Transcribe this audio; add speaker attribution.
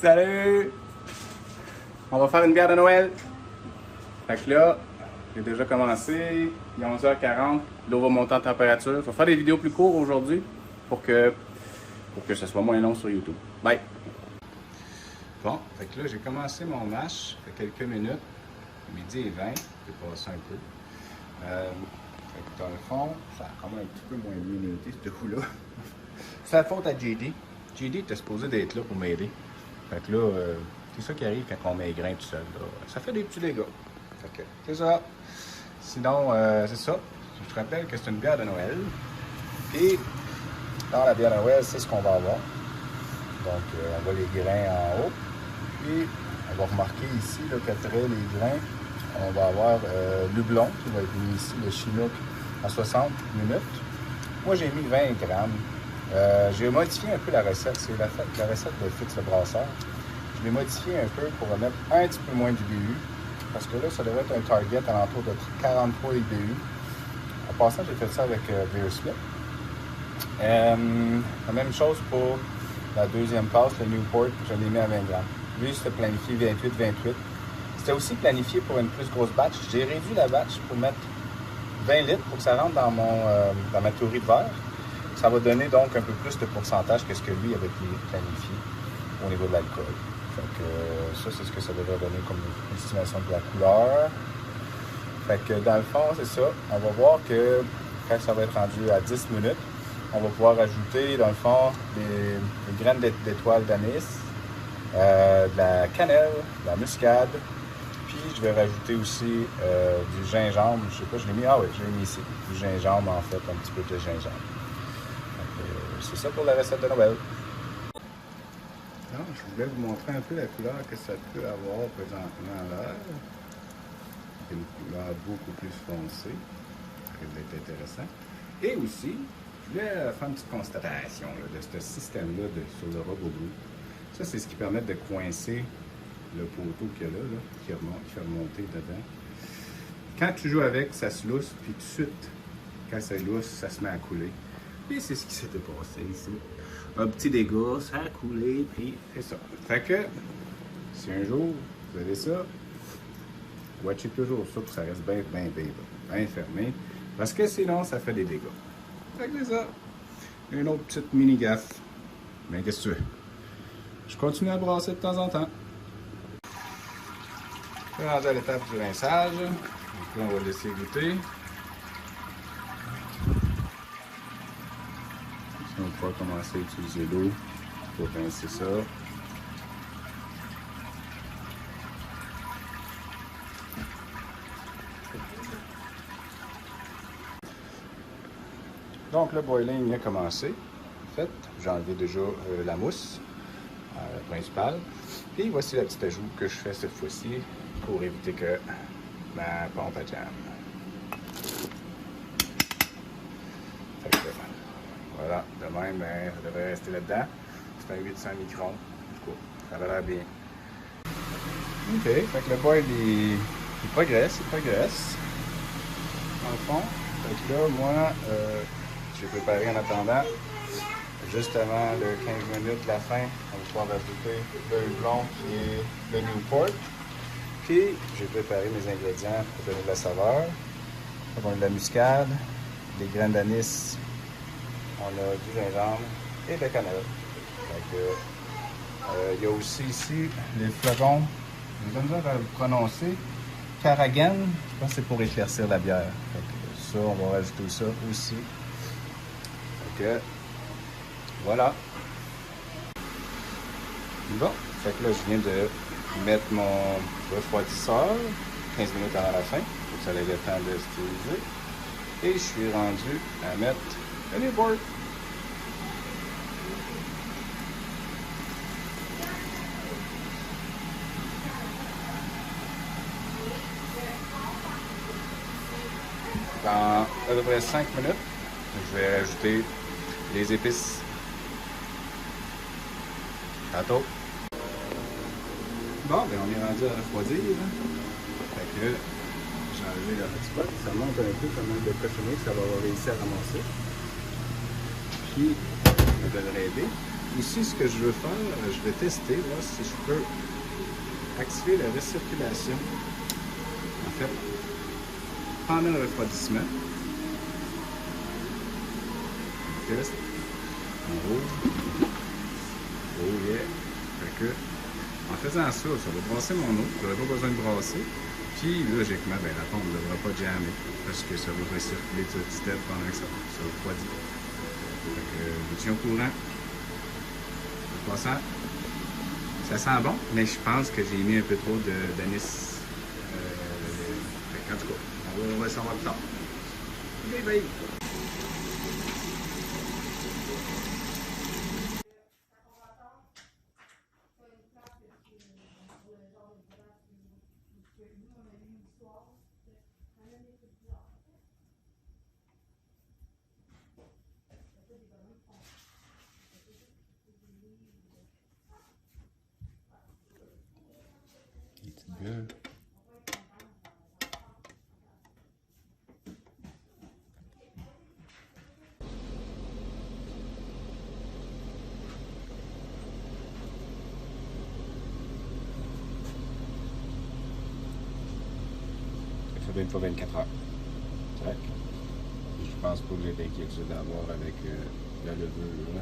Speaker 1: Salut! On va faire une bière de Noël. Fait que là, j'ai déjà commencé. Il est 11h40. L'eau va monter en température. Je vais faire des vidéos plus courtes aujourd'hui pour que ce soit moins long sur YouTube. Bye! Bon, fait que là, j'ai commencé mon match. Ça fait quelques minutes. Midi et 20. J'ai passé un peu. Fait que dans le fond, ça a quand même un petit peu moins bien noté, ce coup-là. C'est la faute à JD. JD était supposé d'être là pour m'aider. Fait que là, c'est ça qui arrive quand on met les grains tout seul. Là. Ça fait des petits dégâts. Fait que c'est ça. Sinon, c'est ça. Je te rappelle que c'est une bière de Noël. Puis, dans la bière de Noël, c'est ce qu'on va avoir. Donc, on voit les grains en haut. Puis, on va remarquer ici, là, qu'après les grains, on va avoir l'hublon qui va être mis ici, le Chinook, à 60 minutes. Moi, j'ai mis 20 grammes. J'ai modifié un peu la recette. C'est la recette de Fix le Brasseur. Je l'ai modifié un peu pour remettre un petit peu moins d'IBU. Parce que là, ça devrait être un target à l'entour de 43 IBU. En passant, j'ai fait ça avec Beer Slip. La même chose pour la deuxième passe, le Newport, je l'ai mis à 20 grammes. Lui, c'était planifié 28-28. C'était aussi planifié pour une plus grosse batch. J'ai réduit la batch pour mettre 20 litres pour que ça rentre dans ma théorie de verre. Ça va donner donc un peu plus de pourcentage que ce que lui avait planifié au niveau de l'alcool. Fait que ça, c'est ce que ça devrait donner comme estimation de la couleur. Fait que dans le fond, c'est ça. On va voir que quand ça va être rendu à 10 minutes, on va pouvoir ajouter, dans le fond, des graines d'étoiles d'anis, de la cannelle, de la muscade. Puis je vais rajouter aussi du gingembre. Je sais pas, je l'ai mis. Ah oui, je l'ai mis ici. Du gingembre, en fait, un petit peu de gingembre. C'est ça pour la recette de Noël. Alors, je voulais vous montrer un peu la couleur que ça peut avoir présentement à l'air. C'est une couleur beaucoup plus foncée. Ça risque d'être intéressant. Et aussi, je voulais faire une petite constatation là, de ce système-là sur le robot blue. Ça, c'est ce qui permet de coincer le poteau qu'il y a là, qui fait remonter dedans. Quand tu joues avec, ça se lousse, puis tout de suite, quand ça lousse, ça se met à couler. Et c'est ce qui s'était passé ici. Un petit dégât, ça a coulé, puis c'est ça. Fait que, si un jour, vous avez ça, watchez toujours ça pour que ça reste bien fermé. Parce que sinon, ça fait des dégâts. Fait que c'est ça. Une autre petite mini gaffe. Mais qu'est-ce que tu veux? Je continue à brasser de temps en temps. Je suis rendu à l'étape du rinçage. Donc là, on va le laisser goûter. On va pouvoir commencer à utiliser l'eau pour rincer ça. Donc le boiling a commencé. En fait, j'ai enlevé déjà la mousse principale. Et voici la petite ajout que je fais cette fois-ci pour éviter que ma pompe à jam. Fait que, voilà, de même, ben, ça devrait rester là-dedans. C'est un 800 microns. Du coup, ça va l'air bien. OK, fait que le boil, il progresse. Dans le fond, fait que là, moi, j'ai préparé en attendant, juste avant le 15 minutes de la fin, on va pouvoir ajouter le houblon qui est le Newport. Puis, j'ai préparé mes ingrédients pour donner de la saveur. On a de la muscade, des graines d'anis, on a du gingembre et de la cannelle. Il y a aussi ici les flacons, j'ai besoin de le prononcer, Caragan, je pense que c'est pour éclaircir la bière. Ça, on va rajouter ça aussi. Voilà. Bon, fait que là, je viens de mettre mon refroidisseur 15 minutes avant la fin, pour que ça ait le temps de stériliser. Et je suis rendu à mettre le Newport. Dans à peu près 5 minutes, je vais ajouter les épices. Tantôt. Bon, ben on est rendu à refroidir. Fait que j'ai enlevé le hotspot. Ça montre un peu comment de cochonnerie que ça va avoir réussi à ramasser. Puis, ça devrait aider. Ici, ce que je veux faire, je vais tester, voir si je peux activer la recirculation. En fait, pendant le refroidissement. On teste. On rouvre. Oh yeah! Fait que, en faisant ça, ça va brasser mon eau. Je n'aurai pas besoin de brasser. Puis, logiquement, ben, la pompe ne devra pas jammer parce que ça va recirculer tout le système pendant que ça refroidit. Fait que, je vous tiens au courant. En passant, ça sent bon, mais je pense que j'ai mis un peu trop d'anis. En tout cas, on va le savoir plus tard. Bye bye! Good. Ça fait même pas 24 heures. Je pense pas que j'ai d'inquiétude à avoir avec la levure. Là.